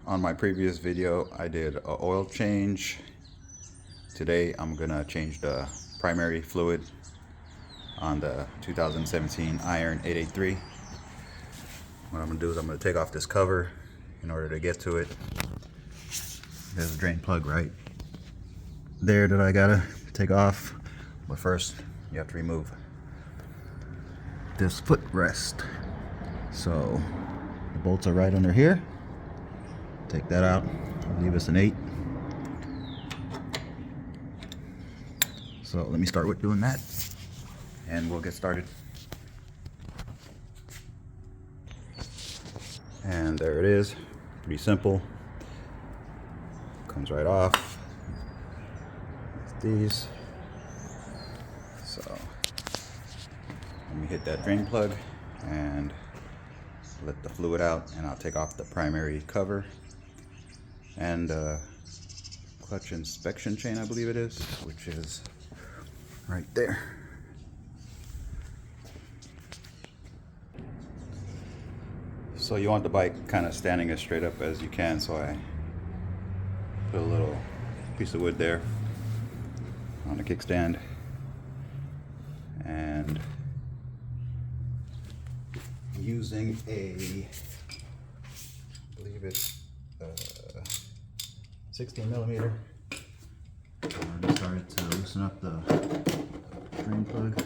On my previous video, I did an oil change. Today, I'm gonna change the primary fluid on the 2017 Iron 883. What I'm gonna do is I'm gonna take off this cover in order to get to it. There's a drain plug right there that I gotta take off. But first, you have to remove this footrest. So the bolts are right under here. Take that out, leave us an 8. So let me start with doing that and we'll get started. And there it is, pretty simple. Comes right off. These. So let me hit that drain plug and let the fluid out, and I'll take off the primary cover and clutch inspection chain, I believe it is, which is right there. So you want the bike kind of standing as straight up as you can, so I put a little piece of wood there on the kickstand, and using a, I believe it's 16 millimeter. I already started to loosen up the drain plug.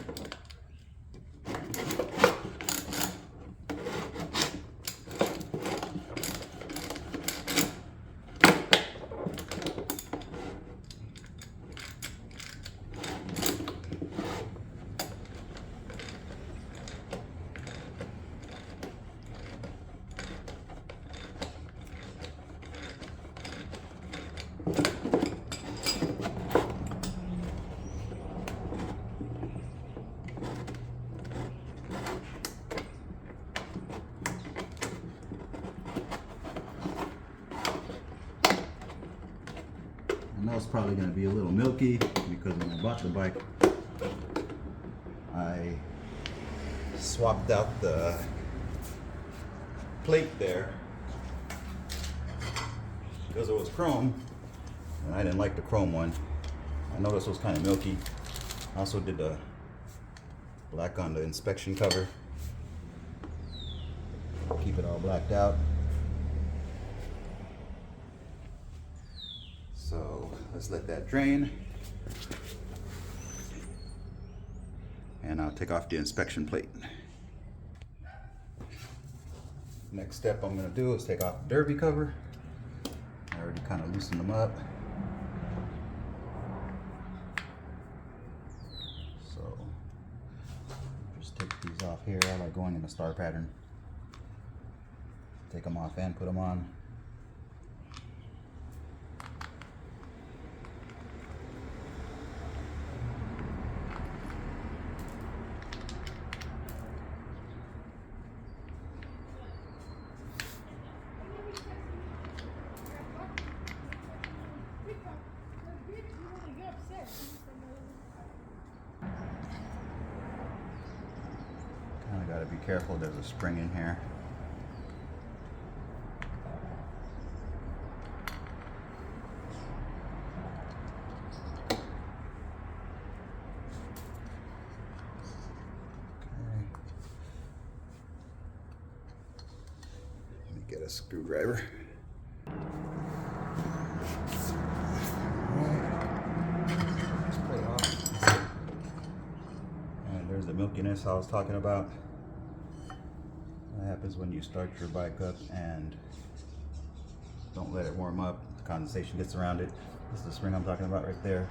I know it's probably going to be a little milky because when I bought the bike, I swapped out the plate there because it was chrome, and I didn't like the chrome one. I noticed it was kind of milky. I also did the black on the inspection cover. Keep it all blacked out. So let's let that drain. And I'll take off the inspection plate. Next step I'm going to do is take off the derby cover. I already kind of loosened them up. So just take these off here. I like going in a star pattern. Take them off and put them on. Kind of got to be careful, there's a spring in here. Get a screwdriver. And there's the milkiness I was talking about. That happens when you start your bike up and don't let it warm up. The condensation gets around it. This is the spring I'm talking about right there.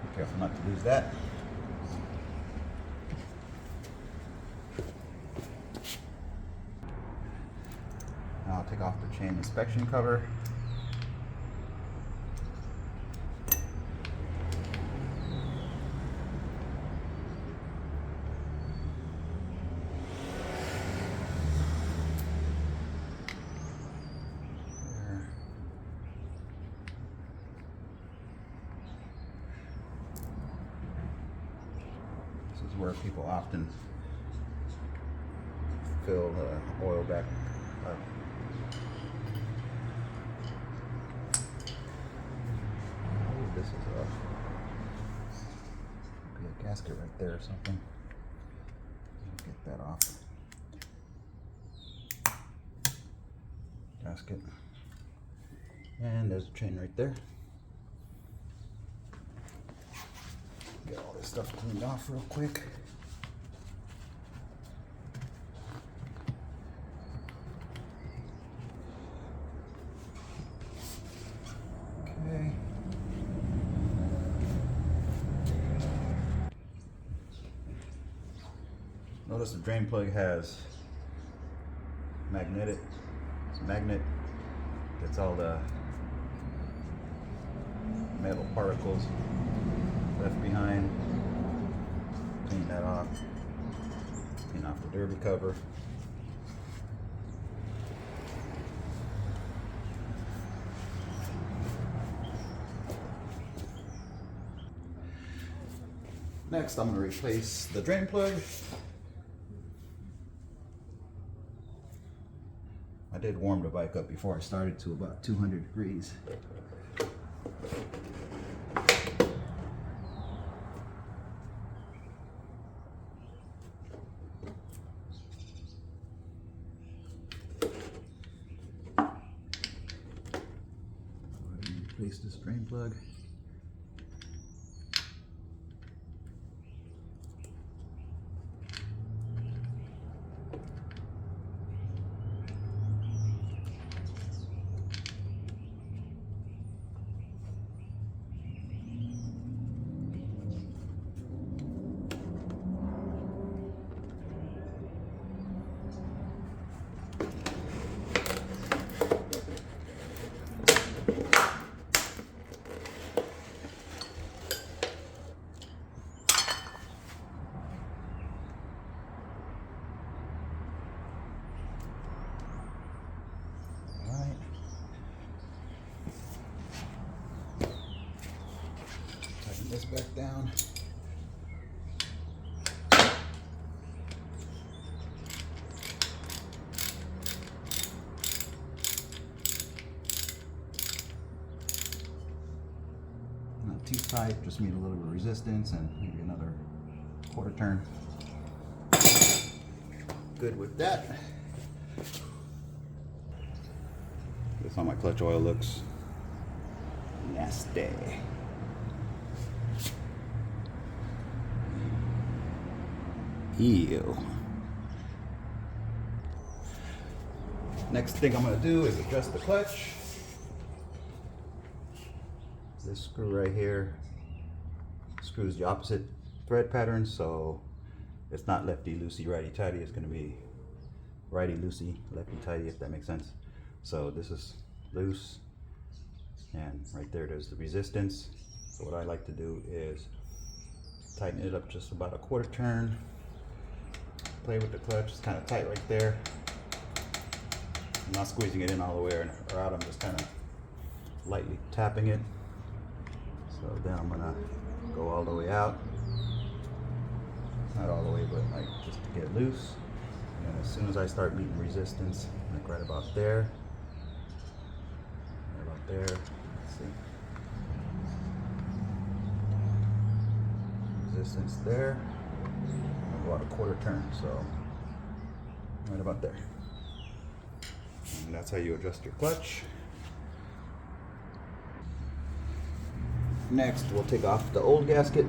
Be careful not to lose that. Now I'll take off the chain inspection cover. This is where people often fill the oil back up. Oh, this is be a gasket right there or something. Get that off. Gasket. And there's a chain right there. Get all this stuff cleaned off real quick. Okay. Notice the drain plug has magnet. Gets all the metal particles left behind. Clean that off. Clean off the derby cover. Next, I'm going to replace the drain plug. I did warm the bike up before I started to about 200 degrees. Replace this drain plug. This back down. Not too tight, just need a little bit of resistance and maybe another quarter turn. Good with that. That's how my clutch oil looks. Nasty. Ew. Next thing I'm going to do is adjust the clutch. This screw right here screws the opposite thread pattern, so it's not lefty loosey righty tighty. It's going to be righty loosey lefty tighty, if that makes sense. So this is loose, and right there's the resistance. So what I like to do is tighten it up just about a quarter turn. Play with the clutch, it's kind of tight right there. I'm not squeezing it in all the way or out, I'm just kind of lightly tapping it. So then I'm gonna go all the way out. Not all the way, but like just to get loose. And as soon as I start meeting resistance, like right about there, let's see. Resistance there. About a quarter turn, so right about there. And that's how you adjust your clutch. Next, we'll take off the old gasket.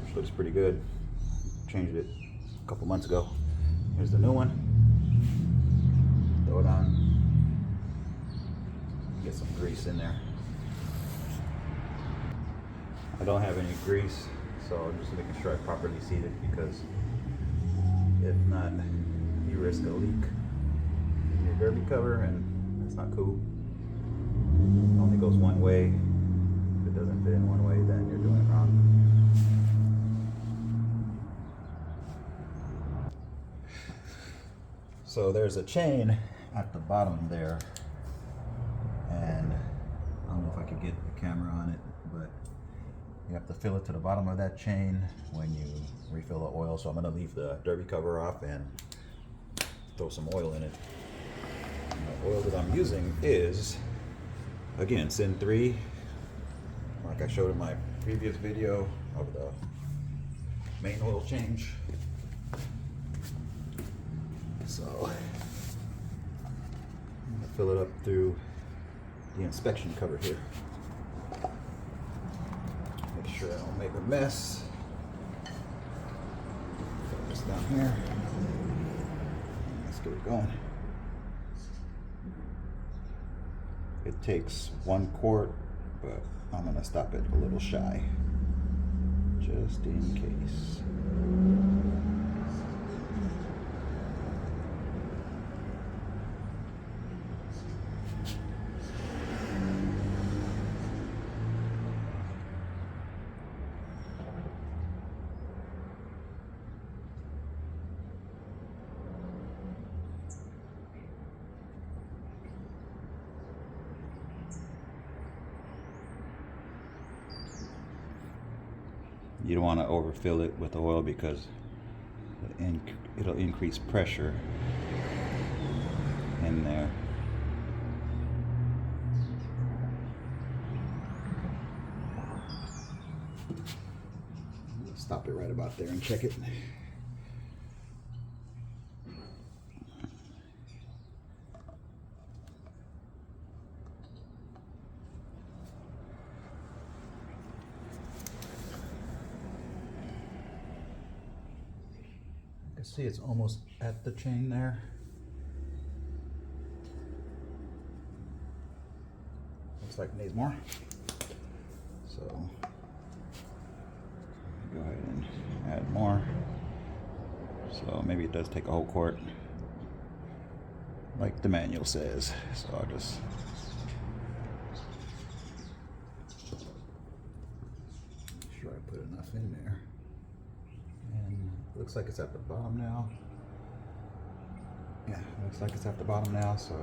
Which looks pretty good. Changed it a couple months ago. Here's the new one. Throw it on. Get some grease in there. I don't have any grease, so I'm just making sure I properly seat it, because if not, you risk a leak in your derby cover, and that's not cool. It only goes one way. If it doesn't fit in one way, then you're doing it wrong. So there's a chain at the bottom there, and I don't know if I could get the camera on it, but You have to fill it to the bottom of that chain when you refill the oil. So I'm gonna leave the derby cover off and throw some oil in it. And the oil that I'm using is, again, Sin 3, like I showed in my previous video of the main oil change. So I'm gonna fill it up through the inspection cover here. Make sure I don't make a mess. Put this down here. Let's get it going. It takes 1 quart, but I'm gonna stop it a little shy, just in case. You don't want to overfill it with oil because it'll increase pressure in there. Stop it right about there and check it. You can see it's almost at the chain there. Looks like it needs more. So go ahead and add more. So maybe it does take a whole quart, like the manual says. So I'll just make sure I put enough in there. And it looks like it's at the bottom now. Yeah, looks like it's at the bottom now, so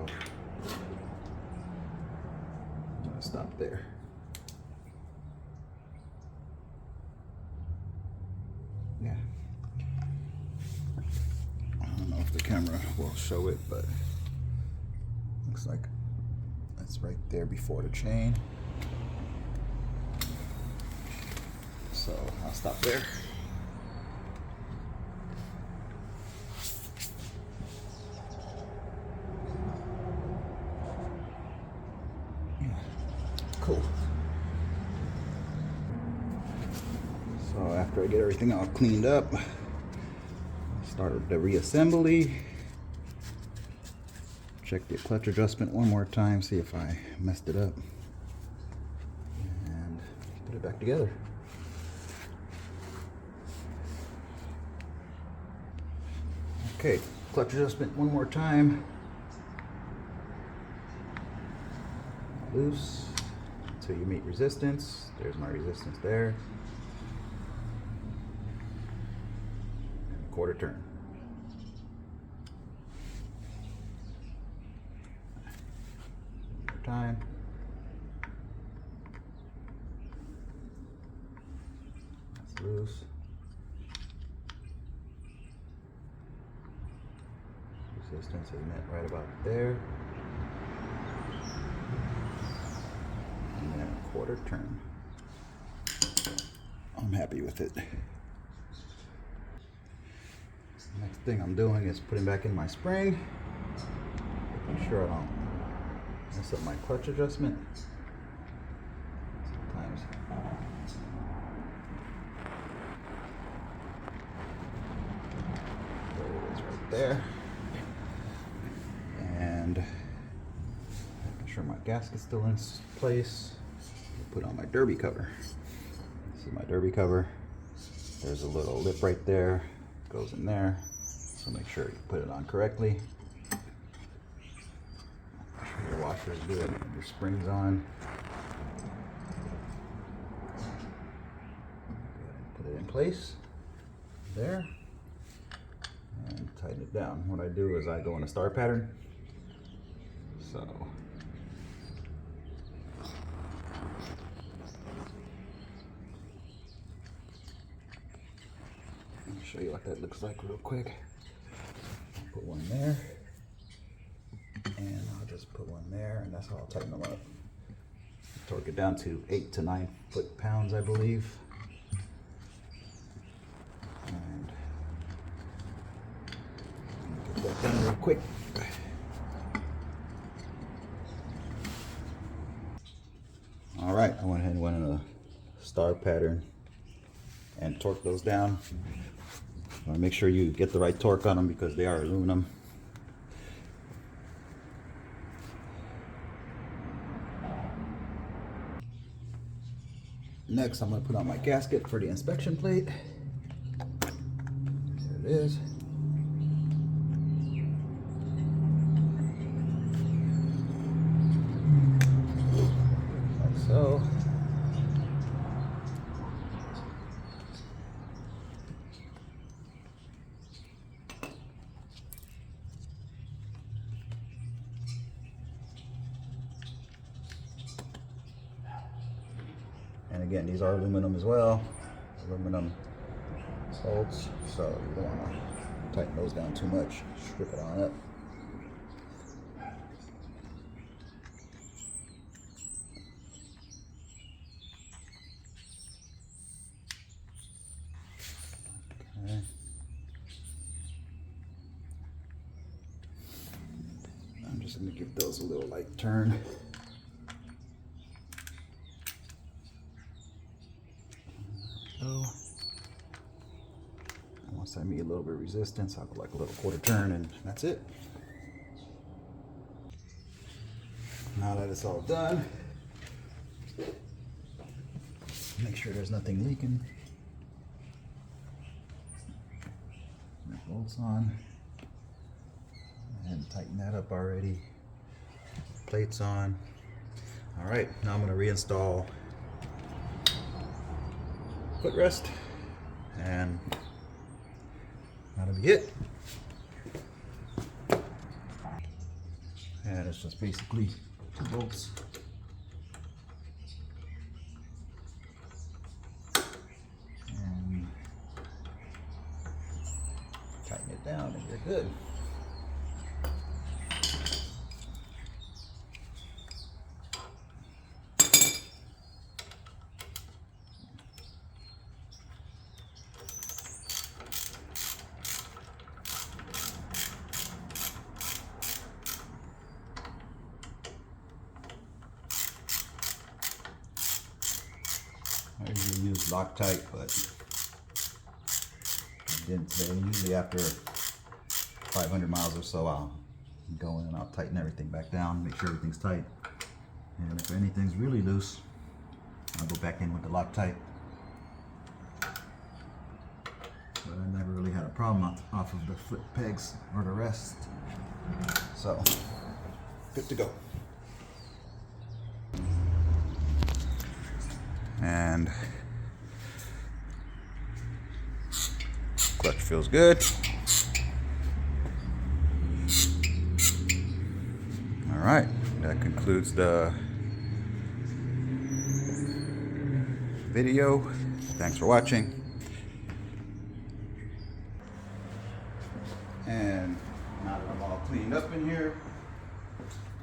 I'm gonna stop there. Yeah. I don't know if the camera will show it, but looks like that's right there before the chain. So I'll stop there. Cool. So after I get everything all cleaned up, I started the reassembly. Check the clutch adjustment one more time, see if I messed it up, and put it back together. Okay, clutch adjustment one more time. Loose until you meet resistance. There's my resistance there. And a 1/4 turn. One more time. That's loose. Resistance is met right about there. And then a 1/4 turn. I'm happy with it. Next thing I'm doing is putting back in my spring, making sure I don't mess up my clutch adjustment. Sometimes there it is right there. And making sure my gasket's still in place. Put on my derby cover. This is my derby cover. There's a little lip right there, goes in there. So make sure you put it on correctly. Make sure your washer is good and your spring's on. Put it in place there and tighten it down. What I do is I go in a star pattern. So show you what that looks like real quick. Put one there, and I'll just put one there, and that's how I'll tighten them up. Torque it down to 8 to 9 foot-pounds, I believe. And get that done real quick. All right, I went ahead and went in a star pattern and torque those down. Make sure you get the right torque on them because they are aluminum. Next, I'm going to put on my gasket for the inspection plate. There it is. Like so. And again, these are aluminum as well. Aluminum bolts, so you don't want to tighten those down too much. Strip it on up. Okay. I'm just going to give those a little light turn. Once I meet a little bit of resistance, I'll go like a little quarter turn, and that's it. Now that it's all done, make sure there's nothing leaking. That bolt's on, and tighten that up already. Plate's on. All right, now I'm going to reinstall footrest, and that'll be it. And it's just basically 2 bolts. And tighten it down and you're good. I usually use Loctite, but I didn't today. Usually after 500 miles or so, I'll go in and I'll tighten everything back down, make sure everything's tight. And if anything's really loose, I'll go back in with the Loctite. But I never really had a problem off of the foot pegs or the rest. So, good to go. And clutch feels good. All right, that concludes the video. Thanks for watching. And now that I'm all cleaned up in here,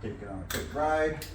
take it on a quick ride.